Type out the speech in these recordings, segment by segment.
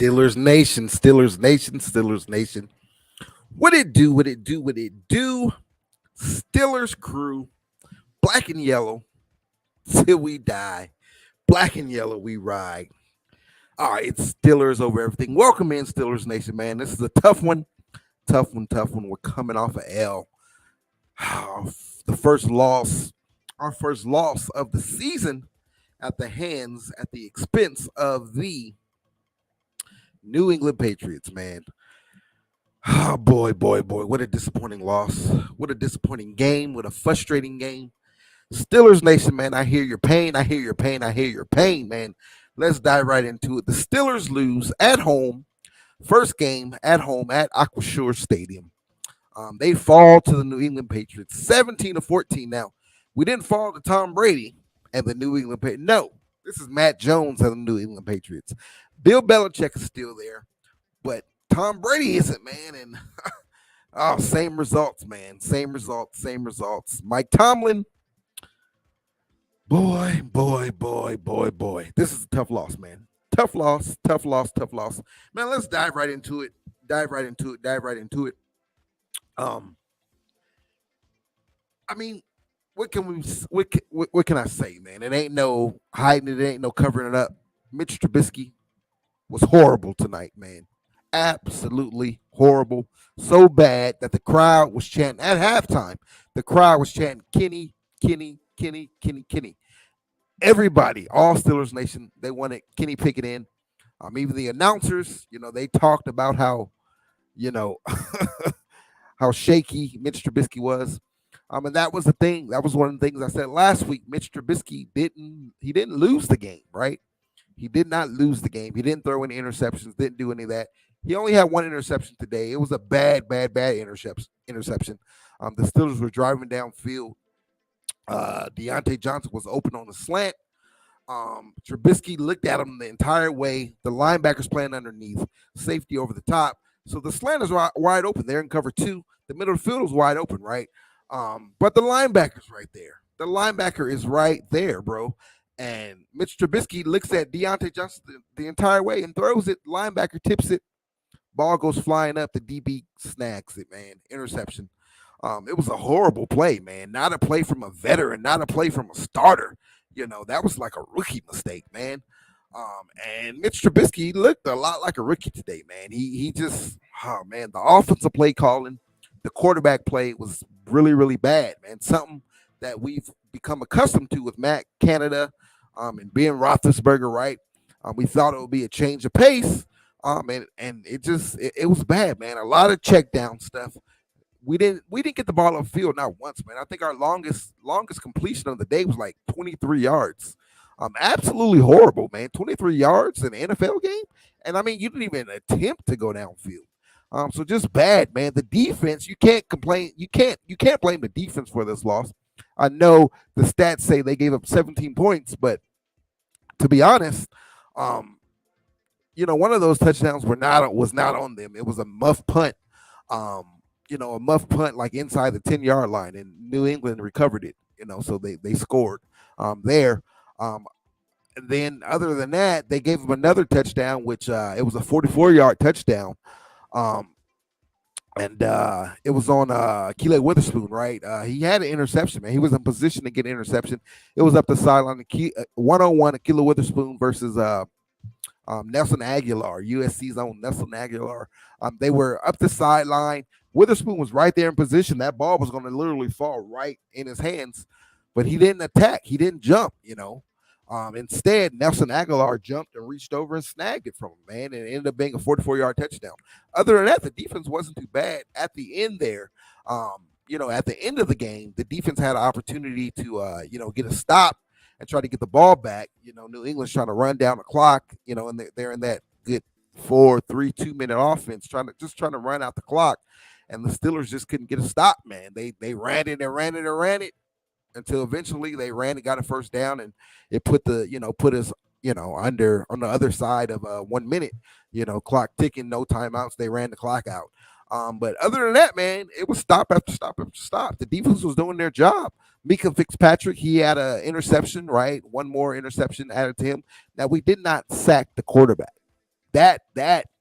Steelers Nation, Steelers Nation, Steelers Nation. What it do, what it do, what it do. Steelers crew, black and yellow, till we die. Black and yellow, we ride. All right, it's Steelers over everything. Welcome in, Steelers Nation, man. This is a tough one. Tough one, tough one. We're coming off a L. The first loss, our first loss of the season at the expense of the New England Patriots, man. Oh, boy. What a disappointing loss. What a disappointing game. What a frustrating game. Steelers Nation, man, I hear your pain. I hear your pain. I hear your pain, man. Let's dive right into it. The Steelers lose at home. First game at home at Aquashore Stadium. They fall to the New England Patriots, 17-14. Now, we didn't fall to Tom Brady and the New England Patriots. No, this is Matt Jones and the New England Patriots. Bill Belichick is still there, but Tom Brady isn't, man. And same results, man. Same results. Mike Tomlin, boy. This is a tough loss, man. Tough loss. Man, let's dive right into it. I mean, what can I say, man? It ain't no hiding it, ain't no covering it up. Mitch Trubisky was horrible tonight, man. Absolutely horrible. So bad that the crowd was chanting at halftime. The crowd was chanting Kenny. Everybody, all Steelers Nation, they wanted Kenny Pickett in. Even the announcers, they talked about how, how shaky Mitch Trubisky was. And that was the thing. That was one of the things I said last week. Mitch Trubisky didn't lose the game, right? He did not lose the game. He didn't throw any interceptions, didn't do any of that. He only had one interception today. It was a bad interception. The Steelers were driving downfield. Deontay Johnson was open on the slant. Trubisky looked at him the entire way. The linebackers playing underneath, safety over the top. So the slant is wide open. They're in cover two. The middle of the field is wide open, right? But the linebacker's right there. The linebacker is right there, bro. And Mitch Trubisky looks at Deontay Johnson the entire way and throws it. Linebacker tips it. Ball goes flying up. The DB snags it, man. Interception. It was a horrible play, man. Not a play from a veteran, not a play from a starter. That was like a rookie mistake, man. And Mitch Trubisky looked a lot like a rookie today, man. He just, the offensive play calling, the quarterback play was really, really bad, man. Something that we've become accustomed to with Matt Canada and Ben Roethlisberger, right? We thought it would be a change of pace, and it was bad, man. A lot of check down stuff. We didn't get the ball upfield not once, man. I think our longest completion of the day was like 23 yards. Absolutely horrible, man. 23 yards in an NFL game, and you didn't even attempt to go downfield. So just bad, man. The defense, you can't complain. You can't blame the defense for this loss. I know the stats say they gave up 17 points, but to be honest, one of those touchdowns was not on them. It was a muff punt. A muff punt like inside the 10-yard line, and New England recovered it. So they scored there. And then other than that, they gave them another touchdown, which it was a 44-yard touchdown. And it was on Keeley Witherspoon, right? He had an interception, man. He was in position to get an interception. It was up the sideline, one-on-one, Keeley Witherspoon versus Nelson Aguilar, USC's own Nelson Aguilar. They were up the sideline. Witherspoon was right there in position. That ball was going to literally fall right in his hands, but he didn't attack. He didn't jump, Instead, Nelson Aguilar jumped and reached over and snagged it from him, man, and it ended up being a 44-yard touchdown. Other than that, the defense wasn't too bad at the end there. At the end of the game, the defense had an opportunity to, get a stop and try to get the ball back. New England's trying to run down the clock, and they're in that good 4-3-2 minute offense, trying to run out the clock. And the Steelers just couldn't get a stop, man. They ran it until eventually they ran and got a first down, and it put us under on the other side of 1 minute, clock ticking, no timeouts. They ran the clock out. But other than that, man, it was stop after stop after stop. The defense was doing their job. Mika Fitzpatrick, he had an interception, right? One more interception added to him. Now, we did not sack the quarterback. that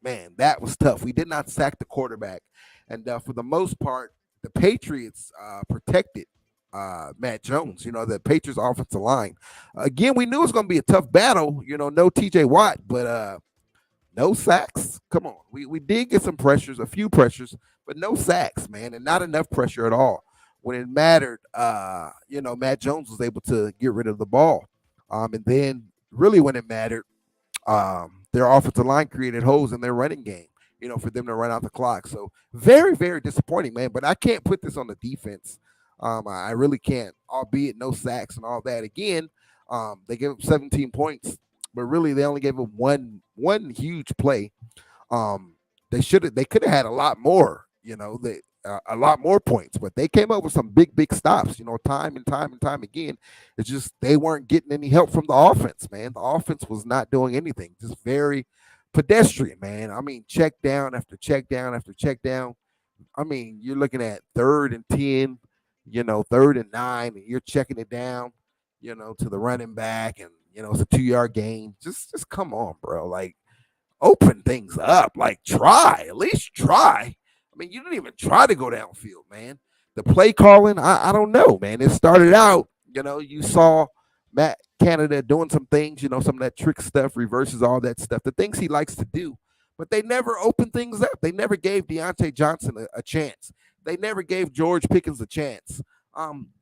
man, that was tough. We did not sack the quarterback, and for the most part, the Patriots protected Matt Jones. The Patriots offensive line. Again, we knew it was going to be a tough battle. No T.J. Watt, but no sacks. Come on, we did get some pressures, a few pressures, but no sacks, man, and not enough pressure at all. When it mattered, Matt Jones was able to get rid of the ball, and then really when it mattered, their offensive line created holes in their running game, for them to run out the clock. So very, very disappointing, man. But I can't put this on the defense. I really can't, albeit no sacks and all that. Again, they gave up 17 points, but really they only gave up one huge play. They could have had a lot more, a lot more points, but they came up with some big stops, time and time again. It's just they weren't getting any help from the offense, man. The offense was not doing anything, just very pedestrian, man. I mean, check down after check down after check down. I mean, you're looking at 3rd and 10, 3rd and 9, and you're checking it down, to the running back, and it's a 2-yard gain. Just come on, bro. Like, open things up. Like, at least try. I mean, you didn't even try to go downfield, man. The play calling, I don't know, man. It started out, you saw Matt Canada doing some things, some of that trick stuff, reverses, all that stuff, the things he likes to do. But they never opened things up. They never gave Deontay Johnson a chance. They never gave George Pickens a chance.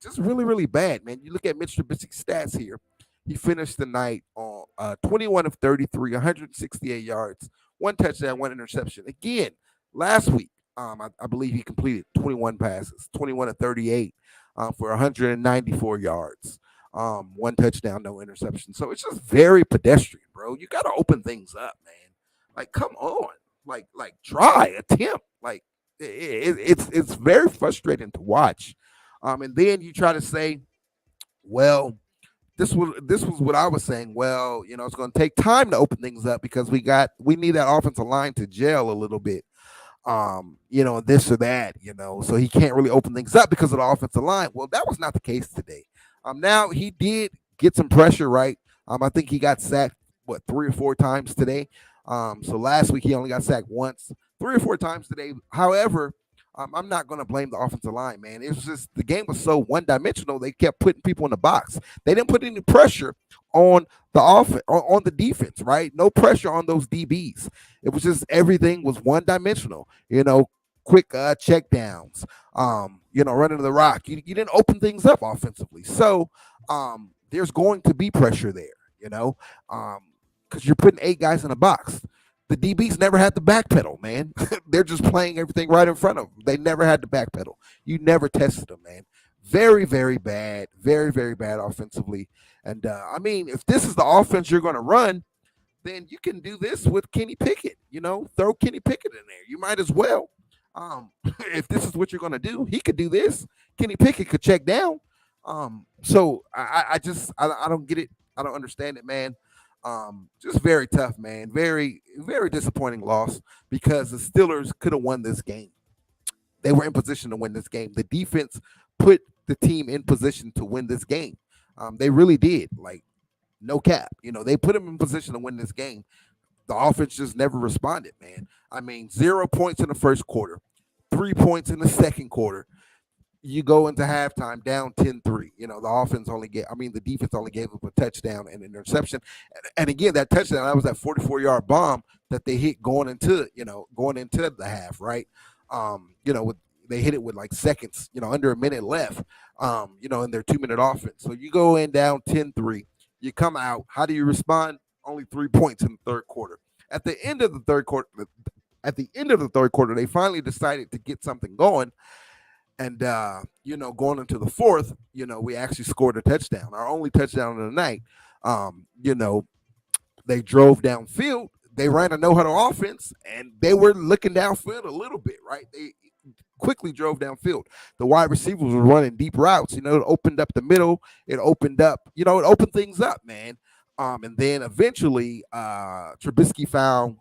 Just really, really bad, man. You look at Mitch Trubisky's stats here. He finished the night on 21 of 33, 168 yards, 1 touchdown, 1 interception. Again, last week, I believe he completed 21 passes, 21 of 38 for 194 yards, 1 touchdown, no interception. So it's just very pedestrian, bro. You got to open things up, man. Like, come on, like try, attempt. Like, it's very frustrating to watch. And then you try to say, well, this was what I was saying. Well, it's going to take time to open things up because we need that offensive line to gel a little bit. This or that, so he can't really open things up because of the offensive line. Well, that was not the case today. Now he did get some pressure, right? I think he got sacked 3 or 4 times today. So last week he only got sacked once, 3 or 4 times today. However, I'm not going to blame the offensive line, man. It was just the game was so one-dimensional. They kept putting people in the box. They didn't put any pressure on the offense, on the defense, right? No pressure on those DBs. It was just everything was one-dimensional. Quick check downs. Running to the rock. You didn't open things up offensively. So there's going to be pressure there. Because you're putting 8 guys in a box. The DBs never had the backpedal, man. They're just playing everything right in front of them. They never had the backpedal. You never tested them, man. Very, very bad. Very, very bad offensively. And, if this is the offense you're going to run, then you can do this with Kenny Pickett. Throw Kenny Pickett in there. You might as well. If this is what you're going to do, he could do this. Kenny Pickett could check down. So I don't get it. I don't understand it, man. Just very tough, man. Very, very disappointing loss because the Steelers could have won this game. They were in position to win this game. The defense put the team in position to win this game. They really did. Like, no cap. They put them in position to win this game. The offense just never responded, man. 0 points in the first quarter, 3 points in the second quarter. You go into halftime down 10-3. The defense only gave up a touchdown and an interception. And again, that touchdown, that was that 44-yard bomb that they hit going into the half, right? They hit it with like seconds, under a minute left, in their 2-minute offense. So you go in down 10-3. You come out. How do you respond? Only 3 points in the third quarter. At the end of the third quarter, they finally decided to get something going. And, going into the fourth, we actually scored a touchdown, our only touchdown of the night. They drove downfield. They ran a no-huddle offense, and they were looking downfield a little bit, right? They quickly drove downfield. The wide receivers were running deep routes. It opened up the middle. It opened things up, man. And then eventually Trubisky found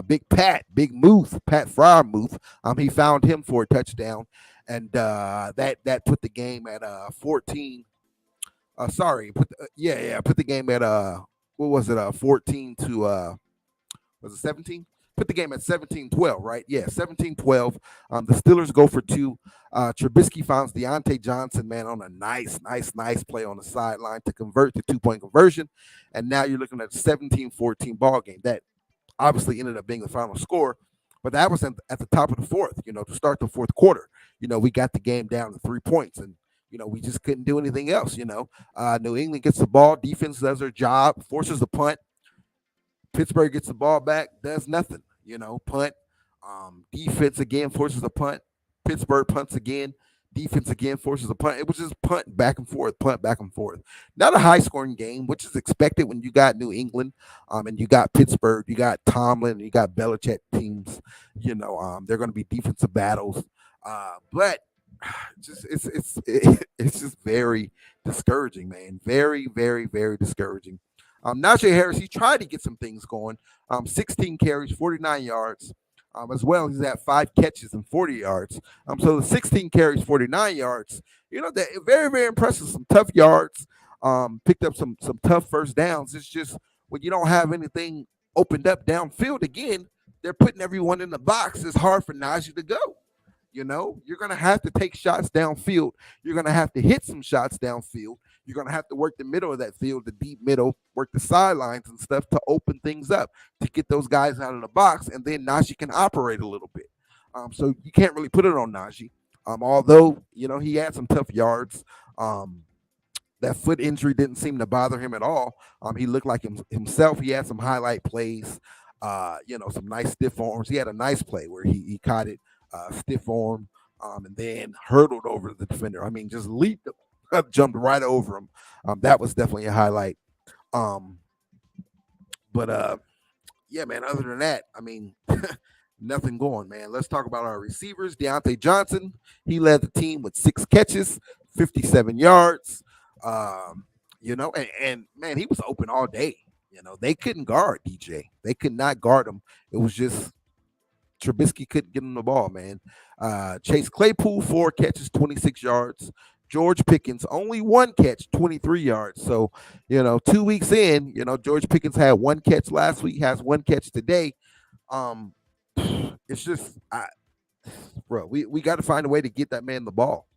Big Pat Fryer move. He found him for a touchdown. And that put the game at 14. Put the game at 14 to Was it 17? Put the game at 17-12, right? Yeah, 17-12. The Steelers go for 2. Trubisky finds Deontay Johnson, man, on a nice play on the sideline to convert the 2-point conversion. And now you're looking at a 17-14 ball game. That obviously ended up being the final score, but that was at the top of the fourth, to start the fourth quarter. We got the game down to 3 points, and we just couldn't do anything else. New England gets the ball, defense does their job, forces the punt. Pittsburgh gets the ball back, does nothing. Punt. Defense again forces a punt. Pittsburgh punts again. Defense again forces a punt. It was just punt back and forth, punt back and forth. Not a high-scoring game, which is expected when you got New England, and you got Pittsburgh, you got Tomlin, and you got Belichick teams. They're going to be defensive battles, but it's just very discouraging, man. Very, very, very discouraging. Najee Harris, he tried to get some things going. 16 carries, 49 yards. As well, he's at 5 catches and 40 yards. So the 16 carries, 49 yards. That very, very impressive. Some tough yards. Picked up some tough first downs. It's just when you don't have anything opened up downfield again, they're putting everyone in the box. It's hard for Najee to go. You're going to have to take shots downfield. You're going to have to hit some shots downfield. You're going to have to work the middle of that field, the deep middle, work the sidelines and stuff to open things up, to get those guys out of the box, and then Najee can operate a little bit. So you can't really put it on Najee. Although, he had some tough yards. That foot injury didn't seem to bother him at all. He looked like himself. He had some highlight plays, some nice stiff arms. He had a nice play where he caught it. Stiff arm, and then hurdled over the defender. Just leaped up, jumped right over him. That was definitely a highlight. But yeah, man, other than that, nothing going, man. Let's talk about our receivers. Deontay Johnson, he led the team with 6 catches, 57 yards. And man, he was open all day. They couldn't guard DJ. They could not guard him. It was just Trubisky couldn't get him the ball, man. Chase Claypool, 4 catches, 26 yards. George Pickens, only 1 catch, 23 yards. So, 2 weeks in, George Pickens had 1 catch last week, has 1 catch today. It's just, bro, we got to find a way to get that man the ball.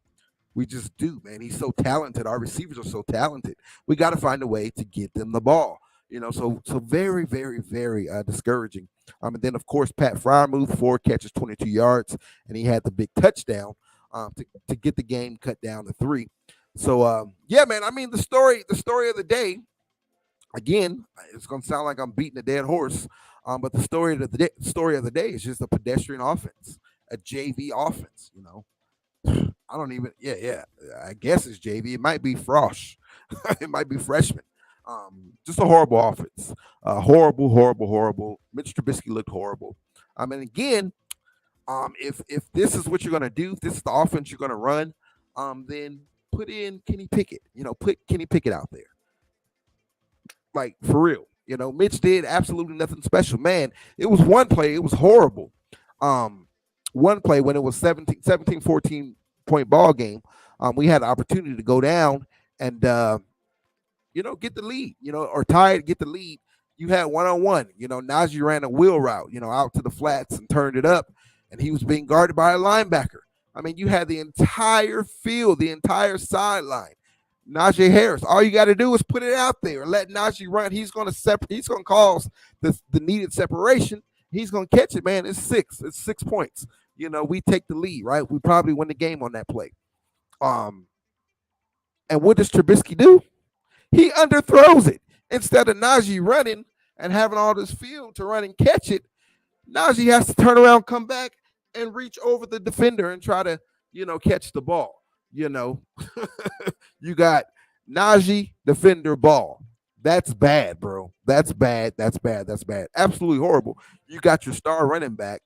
We just do, man. He's so talented. Our receivers are so talented. We got to find a way to get them the ball. So very, very, very discouraging. And then, of course, Pat Freiermuth, 4 catches, 22 yards, and he had the big touchdown to get the game cut down to 3. So, yeah, man, the story of the day, again, it's going to sound like I'm beating a dead horse, but the story of the day is just a pedestrian offense, a JV offense, I don't even, I guess it's JV. It might be Frosh. It might be freshman. Just a horrible offense. Horrible. Mitch Trubisky looked horrible. Again, if this is what you're going to do, if this is the offense you're going to run, then put in Kenny Pickett. Put Kenny Pickett out there. Like, for real. Mitch did absolutely nothing special. Man, it was one play. It was horrible. One play when it was 17-14 point ball game, we had an opportunity to go down and get the lead, or tie it, get the lead. You had one-on-one. Najee ran a wheel route, out to the flats and turned it up, and he was being guarded by a linebacker. You had the entire field, the entire sideline. Najee Harris, all you got to do is put it out there and let Najee run. He's going to cause the needed separation. He's going to catch it, man. It's 6 points. We take the lead, right? We probably win the game on that play. And what does Trubisky do? He underthrows it. Instead of Najee running and having all this field to run and catch it, Najee has to turn around, come back, and reach over the defender and try to, catch the ball. You got Najee, defender, ball. That's bad, bro. That's bad. Absolutely horrible. You got your star running back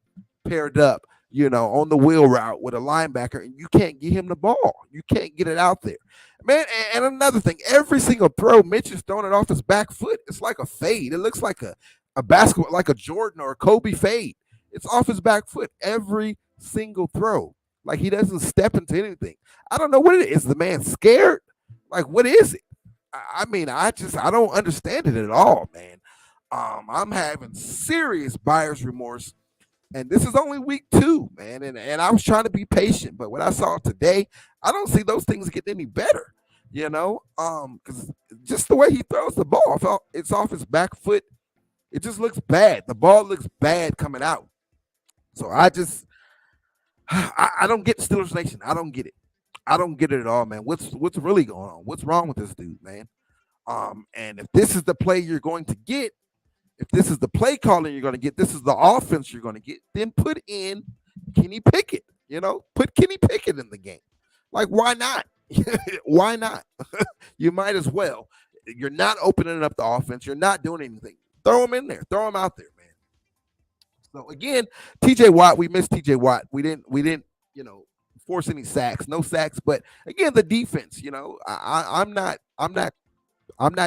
paired up, on the wheel route with a linebacker, and you can't get him the ball. You can't get it out there. Man, and another thing, every single throw, Mitch is throwing it off his back foot. It's like a fade. It looks like a basketball, like a Jordan or a Kobe fade. It's off his back foot every single throw. Like, he doesn't step into anything. I don't know what it is. The man scared? Like, what is it? I don't understand it at all, man. I'm having serious buyer's remorse. And this is only week 2, man. And I was trying to be patient, but what I saw today, I don't see those things getting any better. Because just the way he throws the ball, it's off his back foot. It just looks bad. The ball looks bad coming out. So I don't get Steelers Nation. I don't get it. I don't get it at all, man. What's really going on? What's wrong with this dude, man? And if this is the play you're going to get, if this is the play calling you're going to get, this is the offense you're going to get, then put in Kenny Pickett. Put Kenny Pickett in the game. Like, why not? Why not? You might as well. You're not opening up the offense. You're not doing anything. Throw him in there. Throw him out there, man. So again, TJ Watt, we missed TJ Watt. We didn't, force any sacks, no sacks. But again, the defense, I'm not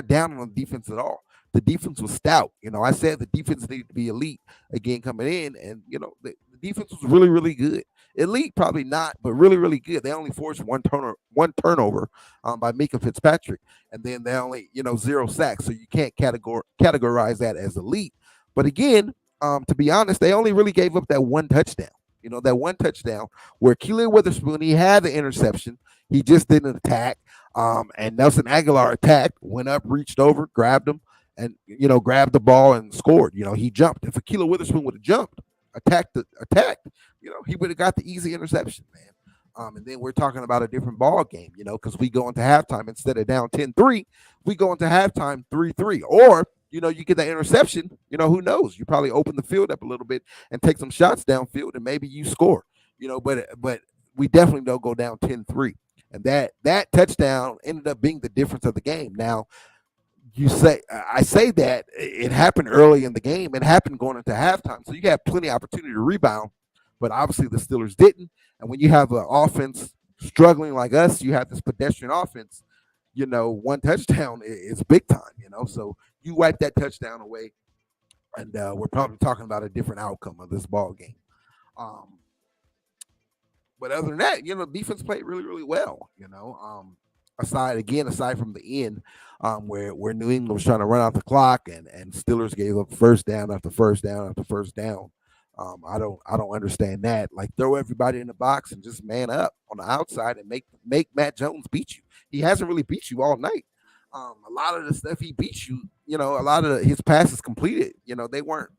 down on the defense at all. The defense was stout. I said the defense needed to be elite again coming in, and the defense was really, really good. Elite, probably not, but really, really good. They only forced one turnover by Mika Fitzpatrick, and then they only 0 sacks. So you can't categorize that as elite. But again, to be honest, they only really gave up that one touchdown. That one touchdown where Keelan Witherspoon, he had the interception. He just didn't attack. And Nelson Aguilar attacked, went up, reached over, grabbed him, and grabbed the ball and scored. He jumped. If Keelan Witherspoon would have jumped, attacked, he would have got the easy interception, man. And then we're talking about a different ball game, because we go into halftime instead of down 10-3, we go into halftime 3-3. Or you get that interception, who knows? You probably open the field up a little bit and take some shots downfield, and maybe you score. But we definitely don't go down 10-3. And that touchdown ended up being the difference of the game. Now, I say that it happened early in the game. It happened going into halftime. So you had plenty of opportunity to rebound, but obviously the Steelers didn't. And when you have an offense struggling like us, you have this pedestrian offense, one touchdown is big time, So you wipe that touchdown away, and we're probably talking about a different outcome of this ball game. But other than that, defense played really, really well. Aside from the end, where New England was trying to run out the clock, and Steelers gave up first down after first down after first down. I don't understand that. Like, throw everybody in the box and just man up on the outside and make Matt Jones beat you. He hasn't really beat you all night. A lot of the stuff he beat you, a lot of his passes completed, they weren't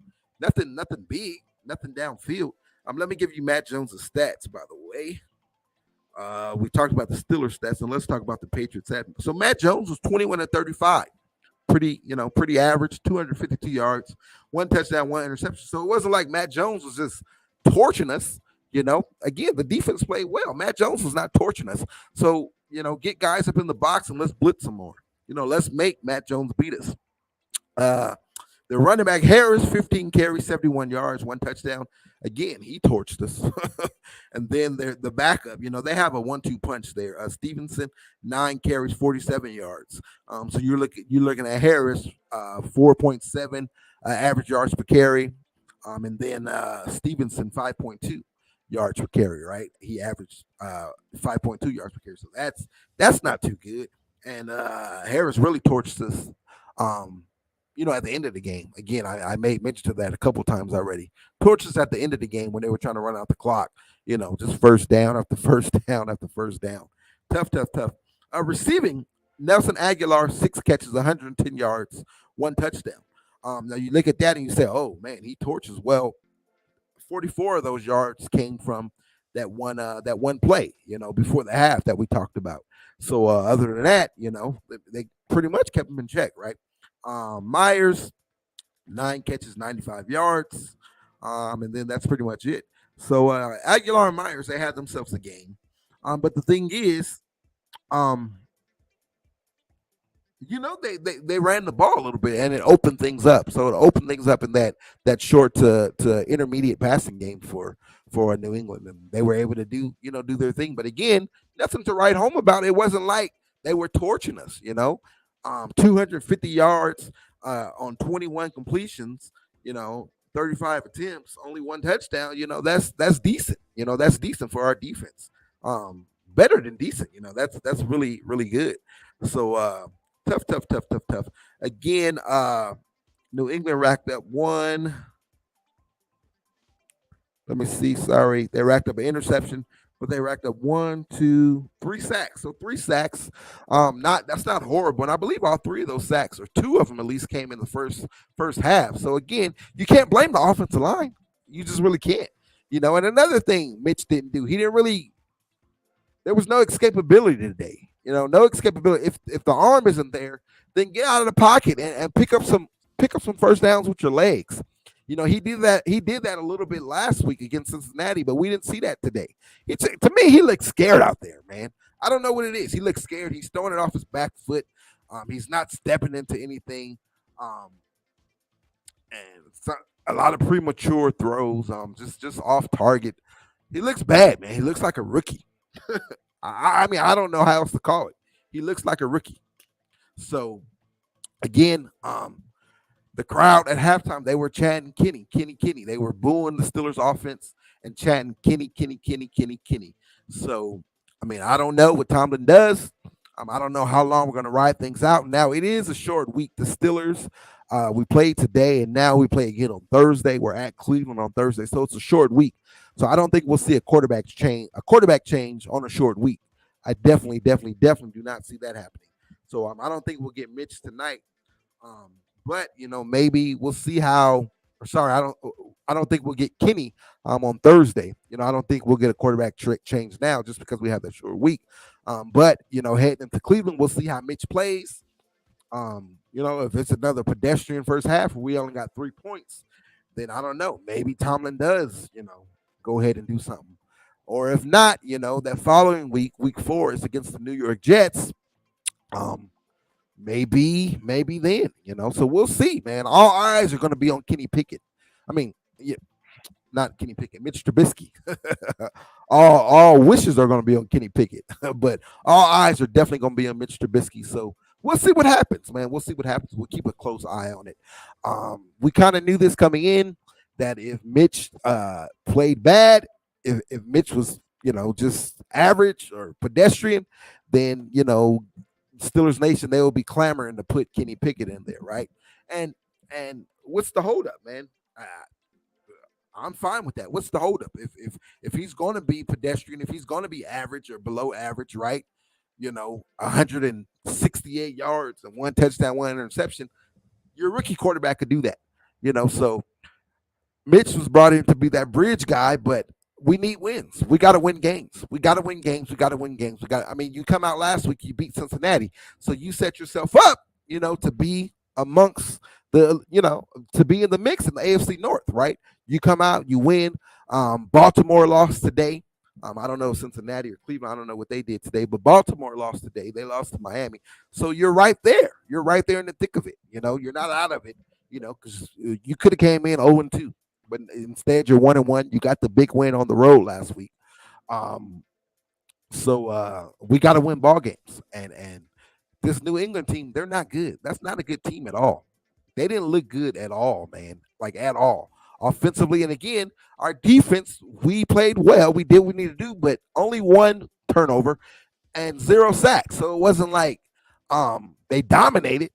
nothing big, nothing downfield. Let me give you Matt Jones' stats, by the way. We talked about the Steelers stats, and let's talk about the Patriots. So Matt Jones was 21-35. Pretty average, 252 yards, 1 touchdown, 1 interception. So it wasn't like Matt Jones was just torching us. Again, the defense played well. Matt Jones was not torching us. So, get guys up in the box and let's blitz some more. Let's make Matt Jones beat us. The running back Harris, 15 carries, 71 yards, 1 touchdown. Again, he torched us. And then the backup, they have a 1-2 punch there. Stevenson, 9 carries, 47 yards. So you're looking at Harris, 4.7 average yards per carry. And then Stevenson, 5.2 yards per carry, right? He averaged 5.2 yards per carry. So that's not too good. And Harris really torched us. At the end of the game. Again, I made mention to that a couple times already. Torches at the end of the game when they were trying to run out the clock. Just first down after first down after first down. Tough. Receiving, Nelson Aguilar, 6 catches, 110 yards, 1 touchdown. Now you look at that and you say, oh, man, he torches. Well, 44 of those yards came from that one play, before the half that we talked about. So other than that, they pretty much kept him in check, right? Myers, 9 catches, 95 yards. And then that's pretty much it. So Aguilar and Myers, they had themselves a game. But the thing is, they ran the ball a little bit and it opened things up. So it opened things up in that short to intermediate passing game for New England. And they were able to do their thing. But again, nothing to write home about. It wasn't like they were torching us, 250 yards on 21 completions, 35 attempts, only 1 touchdown. That's decent. That's decent for our defense. Better than decent. That's really, really good. So tough. Again, New England racked up one. Let me see. Sorry, they racked up an interception, but they racked up 1, 2, 3 sacks. So 3 sacks. Not that's not horrible. And I believe all three of those sacks, or two of them at least, came in the first half. So again, you can't blame the offensive line. You just really can't. And another thing Mitch didn't do, he didn't really. There was no escapability today. No escapability. If the arm isn't there, then get out of the pocket and pick up some first downs with your legs. He did that. He did that a little bit last week against Cincinnati, but we didn't see that today. To me, he looked scared out there, man. I don't know what it is. He looks scared. He's throwing it off his back foot. He's not stepping into anything. And it's a lot of premature throws. Just off target. He looks bad, man. He looks like a rookie. I mean, I don't know how else to call it. He looks like a rookie. So, again, the crowd at halftime, they were chanting Kenny, Kenny, Kenny. They were booing the Steelers offense and chanting Kenny, Kenny, Kenny, Kenny, Kenny. So, I mean, I don't know what Tomlin does. I don't know how long we're going to ride things out. Now, it is a short week. The Steelers, we played today, and now we play again on Thursday. We're at Cleveland on Thursday, so it's a short week. So I don't think we'll see a quarterback change on a short week. I definitely do not see that happening. So I don't think we'll get Mitch tonight. But maybe we'll see how. Sorry, I don't think we'll get Kenny on Thursday. I don't think we'll get a quarterback change now just because we have that short week. But heading into Cleveland, we'll see how Mitch plays. If it's another pedestrian first half, we only got 3 points, then I don't know. Maybe Tomlin does, go ahead and do something. Or if not, that following week, week 4, is against the New York Jets. Maybe then, So we'll see, man. All eyes are going to be on Kenny Pickett. I mean, not Kenny Pickett, Mitch Trubisky. all wishes are going to be on Kenny Pickett, but all eyes are definitely going to be on Mitch Trubisky. So we'll see what happens, man. We'll see what happens. We'll keep a close eye on it. We kind of knew this coming in, that if Mitch played bad, if Mitch was, just average or pedestrian, then, Steelers Nation, they will be clamoring to put Kenny Pickett in there, right? And what's the holdup, man? I'm fine with that. What's the holdup? If he's going to be pedestrian, if he's going to be average or below average, right? 168 yards and 1 touchdown, 1 interception, your rookie quarterback could do that. So Mitch was brought in to be that bridge guy, but we need wins. We got to win games. We got to win games. You come out last week, you beat Cincinnati. So you set yourself up, to be amongst the, to be in the mix in the AFC North, right? You come out, you win. Baltimore lost today. I don't know if Cincinnati or Cleveland, I don't know what they did today, but Baltimore lost today. They lost to Miami. So you're right there. You're right there in the thick of it. You're not out of it, because you could have came in 0-2. But instead, you're 1-1. You got the big win on the road last week. So we got to win ball games. And this New England team, they're not good. That's not a good team at all. They didn't look good at all, man. Like, at all. Offensively, and again, our defense, we played well. We did what we needed to do, but only 1 turnover and 0 sacks. So it wasn't like they dominated.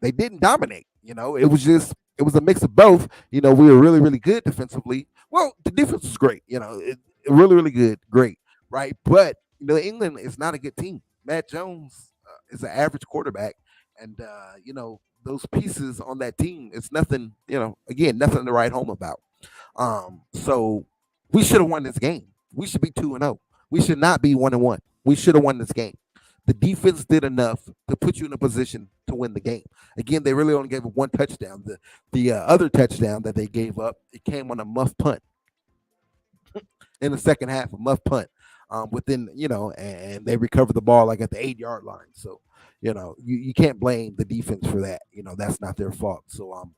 They didn't dominate. It was a mix of both. We were really, really good defensively. Well, the defense was great. Really, really good, great, right? But England is not a good team. Matt Jones is an average quarterback, and those pieces on that team, it's nothing. Again, nothing to write home about. So we should have won this game. We should be 2-0. We should not be 1-1. We should have won this game. The defense did enough to put you in a position to win the game. Again, they really only gave up 1 touchdown. The other touchdown that they gave up, it came on a muff punt in the second half, a muff punt within, and they recovered the ball like at the 8-yard line. So, you can't blame the defense for that. That's not their fault. So,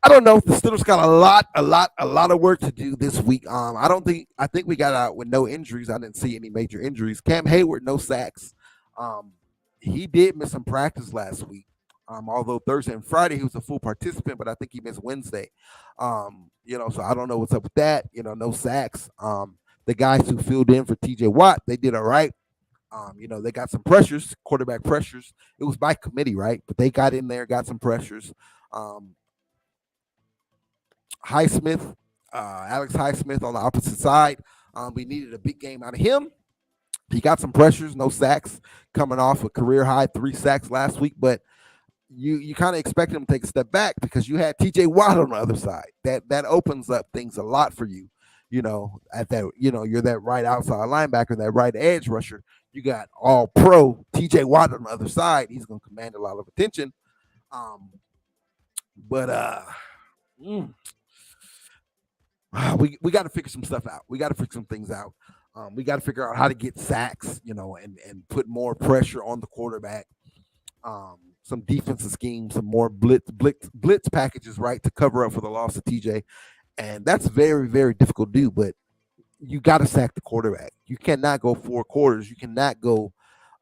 I don't know. The Steelers got a lot of work to do this week. I think we got out with no injuries. I didn't see any major injuries. Cam Hayward, no sacks. He did miss some practice last week. Although Thursday and Friday he was a full participant, but I think he missed Wednesday. So I don't know what's up with that. No sacks. The guys who filled in for TJ Watt, they did all right. They got some pressures, quarterback pressures. It was by committee, right? But they got in there, got some pressures. Highsmith, Alex Highsmith on the opposite side. We needed a big game out of him. He got some pressures, no sacks, coming off a career high 3 sacks last week, but you kind of expected him to take a step back because you had TJ Watt on the other side. That opens up things a lot for you. At that, you're that right outside linebacker, that right edge rusher. You got all pro TJ Watt on the other side. He's going to command a lot of attention. We got to figure some stuff out. We got to figure some things out. We got to figure out how to get sacks, and put more pressure on the quarterback. Some defensive schemes, some more blitz packages, right, to cover up for the loss of TJ. And that's very, very difficult to do, but you got to sack the quarterback. You cannot go 4 quarters. You cannot go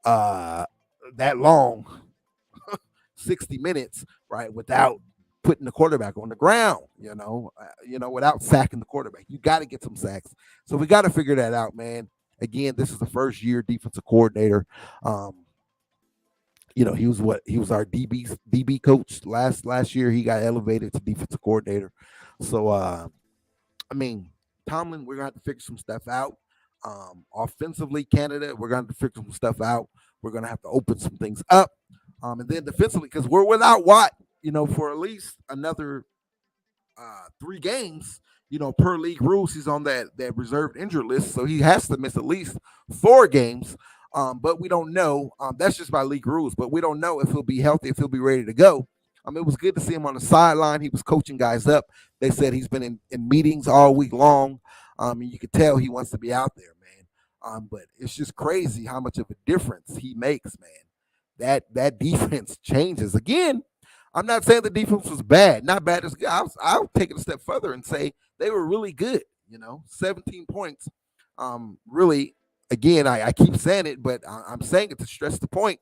that long, 60 minutes, right, without putting the quarterback on the ground, without sacking the quarterback. You got to get some sacks. So we got to figure that out, man. Again, this is the first year defensive coordinator. He was our DB coach last year. He got elevated to defensive coordinator. So, Tomlin, we're going to have to figure some stuff out. Offensively, Canada, we're going to have to figure some stuff out. We're going to have to open some things up. And then defensively, because we're without Watt, for at least another 3 games, per league rules, he's on that reserved injured list. So he has to miss at least 4 games. But we don't know. That's just by league rules. But we don't know if he'll be healthy, if he'll be ready to go. It was good to see him on the sideline. He was coaching guys up. They said he's been in meetings all week long. And you could tell he wants to be out there, man. But it's just crazy how much of a difference he makes, man. That defense changes. Again, I'm not saying the defense was bad. Not bad as good. I'll take it a step further and say they were really good. 17 points. Really, again, I keep saying it, but I'm saying it to stress the point.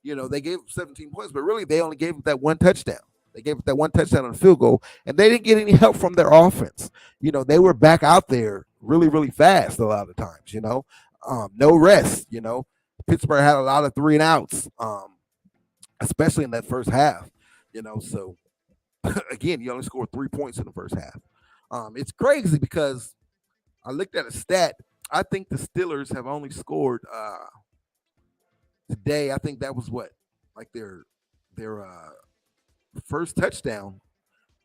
They gave 17 points, but really they only gave them that 1 touchdown. They gave that 1 touchdown on the field goal, and they didn't get any help from their offense. They were back out there really, really fast a lot of times, no rest, Pittsburgh had a lot of 3 and outs, especially in that first half, so again, you only scored 3 points in the first half. It's crazy because I looked at a stat. I think the Steelers have only scored today. I think that was their first touchdown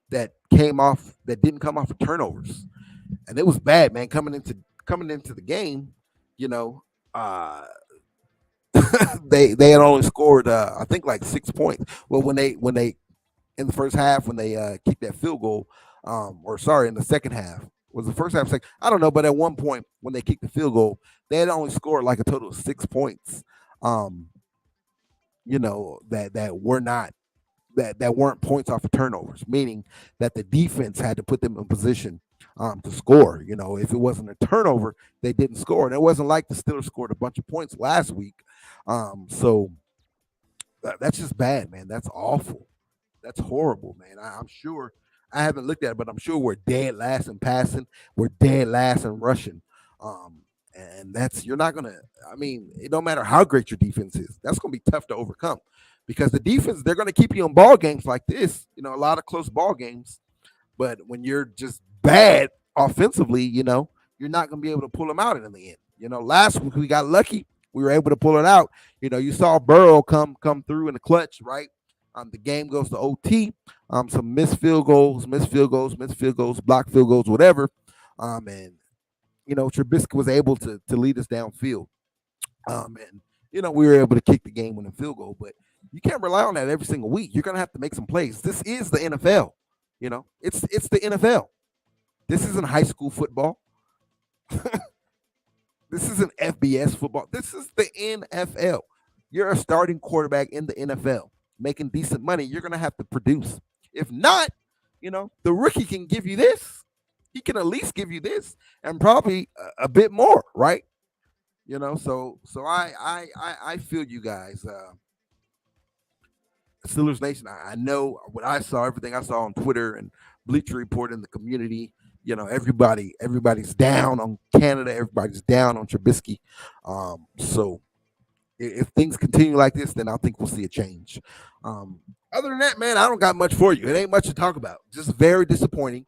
that didn't come off of turnovers, and it was bad, man. Coming into the game, they had only scored I think 6 points. Well, when they in the first half when they kicked that field goal, in the second half. Was the first half second? I don't know, but at one point when they kicked the field goal, they had only scored a total of 6 points. That weren't points off of turnovers, meaning that the defense had to put them in position to score. If it wasn't a turnover, they didn't score. And it wasn't like the Steelers scored a bunch of points last week. So that's just bad, man. That's awful. That's horrible, man. I'm sure. I haven't looked at it, but I'm sure we're dead last in passing. We're dead last in rushing. And you're not going to, it don't matter how great your defense is. That's going to be tough to overcome because the defense, they're going to keep you in ball games like this, a lot of close ball games. But when you're just bad offensively, you're not going to be able to pull them out in the end. Last week we got lucky. We were able to pull it out. You saw Burrow come through in the clutch, right? The game goes to OT. Some missed field goals, blocked field goals, whatever. And Trubisky was able to lead us downfield. And we were able to kick the game-winning field goal, but you can't rely on that every single week. You're gonna have to make some plays. This is the NFL. It's the NFL. This isn't high school football. This isn't FBS football. This is the NFL. You're a starting quarterback in the NFL. Making decent money, you're going to have to produce. If not, the rookie can give you this. He can at least give you this and probably a bit more, right? So I feel you guys. Steelers Nation, I know what I saw, everything I saw on Twitter and Bleacher Report in the community. Everybody's down on Canada. Everybody's down on Trubisky. So If things continue like this, then I think we'll see a change. Other than that, man, I don't got much for you. It ain't much to talk about. Just very disappointing.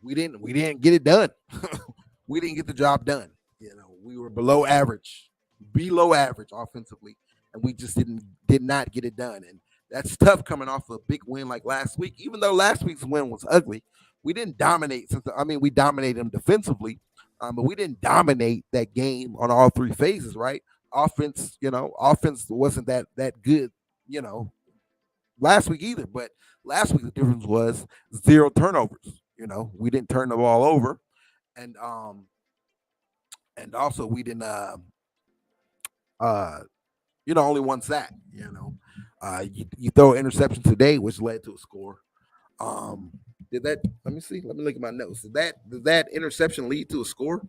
We didn't get it done. We didn't get the job done. We were below average offensively, and we just did not get it done. And that's tough coming off a big win like last week. Even though last week's win was ugly, we didn't dominate. We dominated them defensively, but we didn't dominate that game on all three phases. Right? Offense wasn't that good. Last week either. But last week the difference was 0 turnovers. We didn't turn the ball over, and also we didn't only one sack. You throw an interception today, which led to a score. Did that? Let me see. Let me look at my notes. Did that interception lead to a score?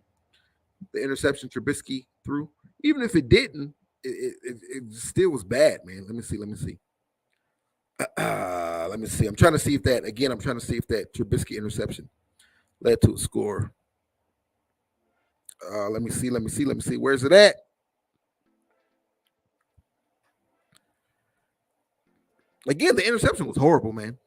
The interception Trubisky threw, even if it didn't, it still was bad, man. Let me see. Let me see. I'm trying to see if that Trubisky interception led to a score. Let me see. Where's it at? Again, the interception was horrible, man.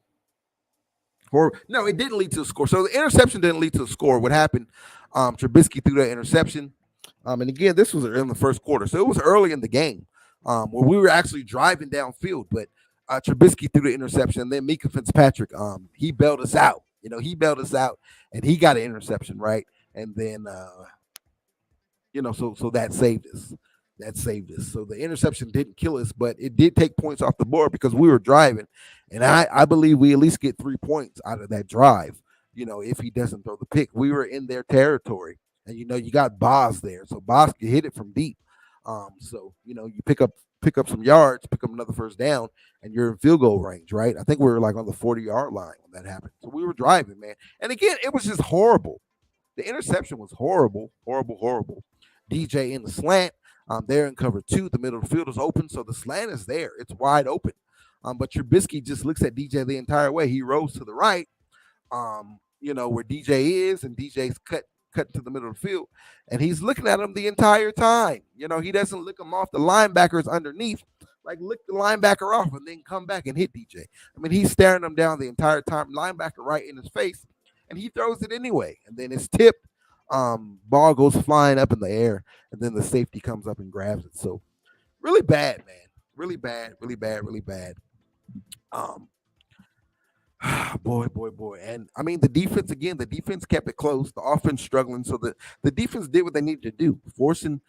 No, it didn't lead to a score. So the interception didn't lead to a score. What happened? Trubisky threw that interception. And again, this was in the first quarter. So it was early in the game where we were actually driving downfield. But Trubisky threw the interception. And then Mika Fitzpatrick, he bailed us out. He bailed us out. And he got an interception, right? And then, so that saved us. So the interception didn't kill us, but it did take points off the board because we were driving. And I believe we at least get 3 points out of that drive, if he doesn't throw the pick. We were in their territory. And, you got Boz there. So Boz can hit it from deep. You pick up some yards, pick up another first down, and you're in field goal range, right? I think we were like on the 40-yard line when that happened. So we were driving, man. And again, it was just horrible. The interception was horrible. DJ in the slant. They're in cover 2. The middle of the field is open, so the slant is there. It's wide open. But Trubisky just looks at DJ the entire way. He rolls to the right, where DJ is, and DJ's cut to the middle of the field, and he's looking at him the entire time. He doesn't lick him off. The linebacker's underneath, like lick the linebacker off and then come back and hit DJ. He's staring him down the entire time, linebacker right in his face, and he throws it anyway. And then it's tipped. Ball goes flying up in the air, and then the safety comes up and grabs it. So really bad, man. Really bad. Boy. And the defense kept it close. The offense struggling. So the defense did what they needed to do, forcing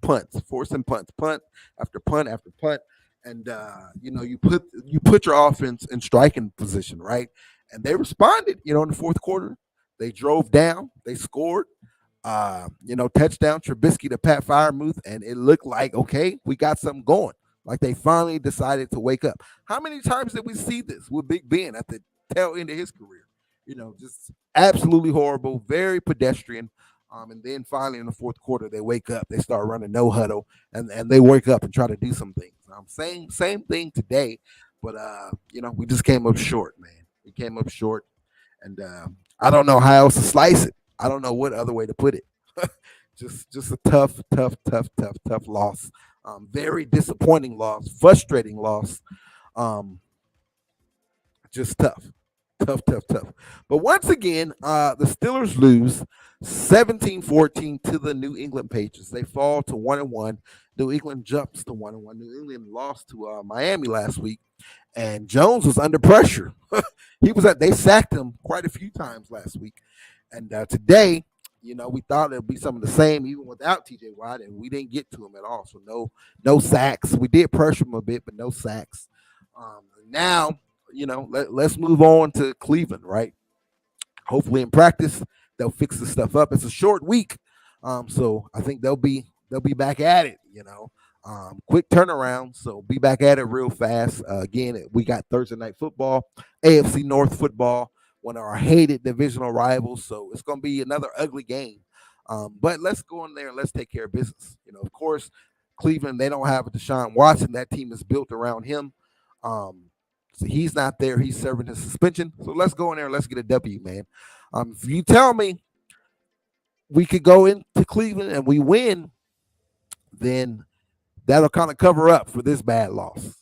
punts, punt after punt after punt. And you put your offense in striking position, right? And they responded, in the fourth quarter. They drove down. They scored. Touchdown Trubisky to Pat Freiermuth, and it looked like, okay, we got something going. Like they finally decided to wake up. How many times did we see this with Big Ben at the tail end of his career? Just absolutely horrible, very pedestrian. And then finally in the fourth quarter, they wake up. They start running no huddle, and they wake up and try to do some things. Same thing today, but we just came up short, man. We came up short, and I don't know how else to slice it. I don't know what other way to put it. just a tough loss. Very disappointing loss, frustrating loss. Just tough. But once again, the Steelers lose 17-14 to the New England Patriots. They fall to 1-1. New England jumps to 1-1. New England lost to Miami last week, and Jones was under pressure. They sacked him quite a few times last week, and today, we thought it'd be some of the same even without TJ Watt, and we didn't get to him at all. So no sacks. We did pressure him a bit, but no sacks. Now, let's move on to Cleveland, right? Hopefully in practice they'll fix the stuff up. It's a short week, so I think they'll be back at it. Quick turnaround, so be back at it real fast. Again, we got Thursday night football, AFC North football, one of our hated divisional rivals. So it's going to be another ugly game. But let's go in there and let's take care of business. Of course, Cleveland, they don't have a Deshaun Watson. That team is built around him. So he's not there. He's serving his suspension. So let's go in there and let's get a W, man. If you tell me we could go into Cleveland and we win, then that'll kind of cover up for this bad loss.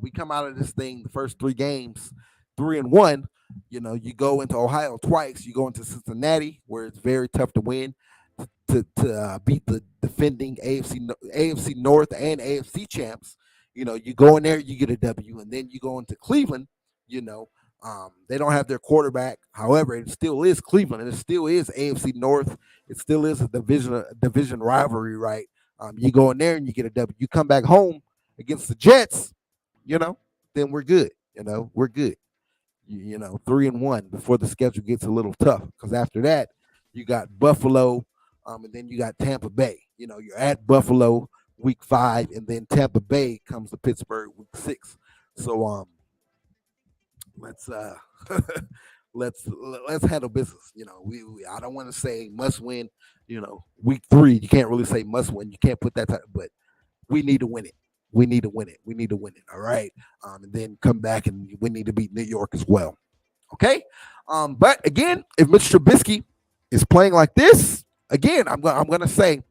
We come out of this thing, the first 3 games, 3-1. You go into Ohio twice. You go into Cincinnati, where it's very tough to win, to beat the defending AFC North and AFC champs. You go in there, you get a W, and then you go into Cleveland. They don't have their quarterback. However, it still is Cleveland, and it still is AFC North. It still is a division rivalry, right? You go in there and you get a W. You come back home against the Jets, then we're good. We're good. 3-1 before the schedule gets a little tough, because after that you got Buffalo, and then you got Tampa Bay. You're at Buffalo week 5, and then Tampa Bay comes to Pittsburgh week 6. So let's let's handle business. I don't want to say must win. Week 3 you can't really say must win. You can't put that type, but we need to win it. We need to win it. We need to win it. All right. And then come back and we need to beat New York as well. Okay. But again, if Mr. Trubisky is playing like this, again, I'm gonna say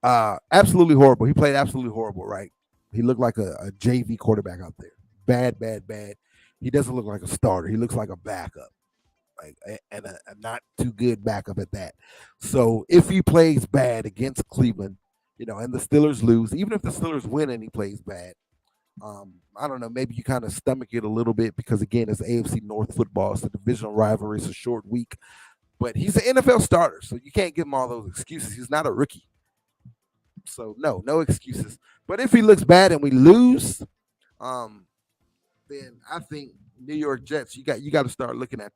absolutely horrible. He played absolutely horrible, right? He looked like a JV quarterback out there. Bad. He doesn't look like a starter. He looks like a backup. And a not too good backup at that. So if he plays bad against Cleveland, and the Steelers lose, even if the Steelers win and he plays bad, I don't know, maybe you kind of stomach it a little bit, because again, it's AFC North football. It's a divisional rivalry. It's a short week, but he's an NFL starter, so you can't give him all those excuses. He's not a rookie. So no excuses. But if he looks bad and we lose, then I think New York Jets, you got to start looking at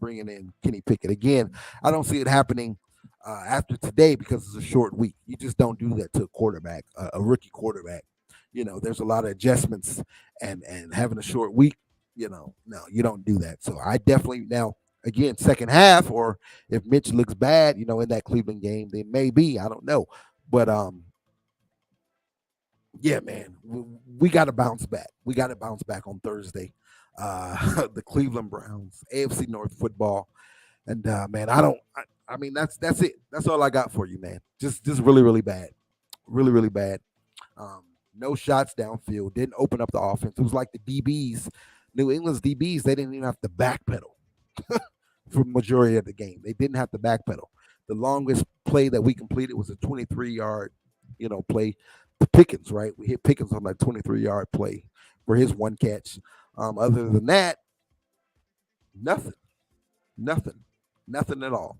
bringing in Kenny Pickett again. I don't see it happening after today, because it's a short week. You just don't do that to a quarterback, a rookie quarterback. There's a lot of adjustments, and having a short week. No, you don't do that. So I definitely, now again, second half, or if Mitch looks bad, in that Cleveland game, then maybe, I don't know, but yeah, man, we got to bounce back. We got to bounce back on Thursday. The Cleveland Browns, AFC North football, and man, I mean, that's it. That's all I got for you, man. Just really bad, really bad. No shots downfield. Didn't open up the offense. It was like the DBs, New England's DBs. They didn't even have to backpedal for majority of the game. They didn't have to backpedal. The longest play that we completed was a 23-yard, play to Pickens. Right, we hit Pickens on that 23-yard play for his one catch. Other than that, nothing at all.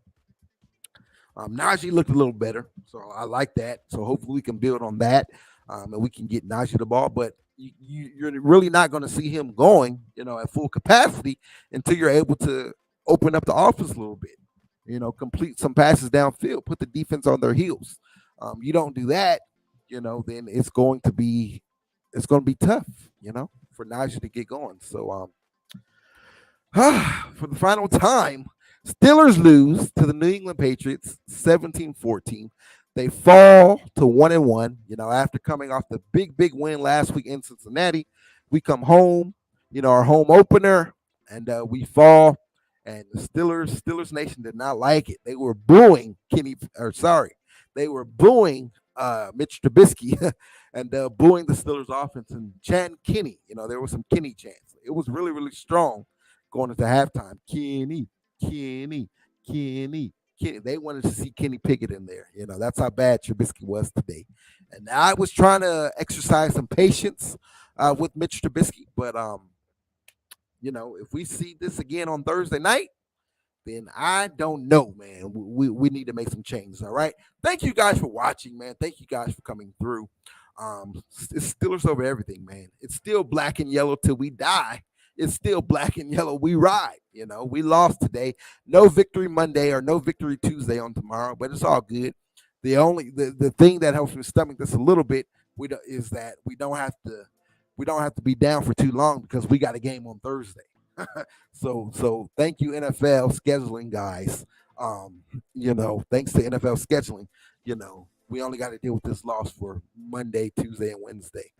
Najee looked a little better, so I like that. So hopefully we can build on that, and we can get Najee the ball. But you're really not going to see him going, at full capacity until you're able to open up the offense a little bit. Complete some passes downfield, put the defense on their heels. You don't do that, then it's going to be tough, for Najee to get going. So for the final time, Steelers lose to the New England Patriots 17-14. They fall to 1-1. After coming off the big win last week in Cincinnati, we come home, our home opener, and we fall. And the Steelers Nation did not like it. They were booing they were booing Mitch Trubisky and booing the Steelers offense and chanting Kenny. There was some Kenny chants. It was really strong going into halftime. Kenny. They wanted to see Kenny Pickett in there. That's how bad Trubisky was today. And I was trying to exercise some patience with Mitch Trubisky, but if we see this again on Thursday night, then I don't know, man. We need to make some changes. All right. Thank you guys for watching, man. Thank you guys for coming through. It's Steelers over everything, man. It's still black and yellow till we die. It's still black and yellow. We ride. We lost today. No victory Monday or no victory Tuesday on tomorrow, but it's all good. The thing that helps me stomach this a little bit is that we don't have to be down for too long, because we got a game on Thursday. So thank you, NFL scheduling guys. Thanks to NFL scheduling, we only got to deal with this loss for Monday, Tuesday, and Wednesday.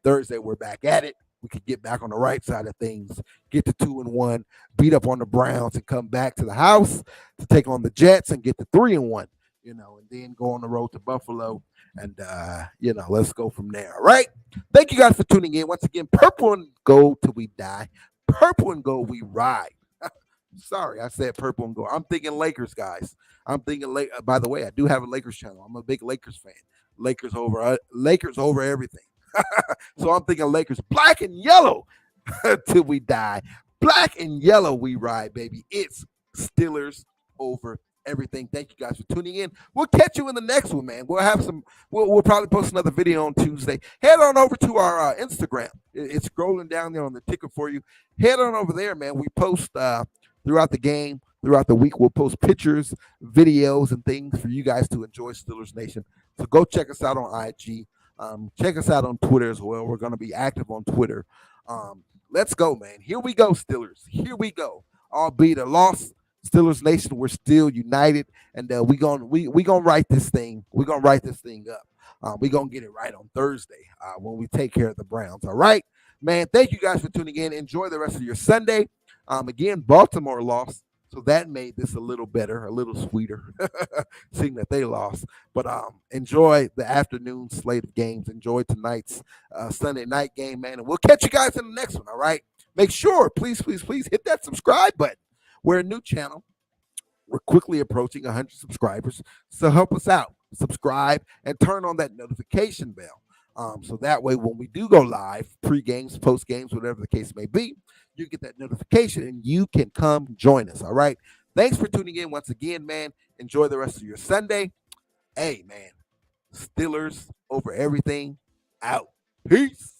Thursday, we're back at it. We could get back on the right side of things, get to 2-1, beat up on the Browns, and come back to the house to take on the Jets and get to 3-1. and then go on the road to Buffalo, and let's go from there. All right. Thank you guys for tuning in once again. Purple and gold till we die. Purple and gold we ride. Sorry, I said purple and gold. I'm thinking Lakers, guys. I'm thinking. By the way, I do have a Lakers channel. I'm a big Lakers fan. Lakers over everything. So I'm thinking Lakers, black and yellow till we die. Black and yellow we ride, baby. It's Steelers over everything. Thank you guys for tuning in. We'll catch you in the next one, man. We'll have some. We'll probably post another video on Tuesday. Head on over to our Instagram. It's scrolling down there on the ticker for you. Head on over there, man. We post throughout the game, throughout the week. We'll post pictures, videos, and things for you guys to enjoy, Steelers Nation. So go check us out on IG. Check us out on Twitter as well. We're going to be active on Twitter. Let's go, man. Here we go, Steelers. Here we go. Albeit a loss, Steelers Nation, we're still united, and we gonna write this thing. We're gonna write this thing up. We're gonna get it right on Thursday when we take care of the Browns. All right, man. Thank you guys for tuning in. Enjoy the rest of your Sunday. Again, Baltimore lost, so that made this a little better, a little sweeter, seeing that they lost. But enjoy the afternoon slate of games. Enjoy tonight's Sunday night game, man. And we'll catch you guys in the next one, all right? Make sure, please, please, please hit that subscribe button. We're a new channel. We're quickly approaching 100 subscribers. So help us out. Subscribe and turn on that notification bell. So that way when we do go live, pre-games, post-games, whatever the case may be, you get that notification and you can come join us, all right? Thanks for tuning in once again, man. Enjoy the rest of your Sunday. Hey, man, Steelers over everything. Out. Peace.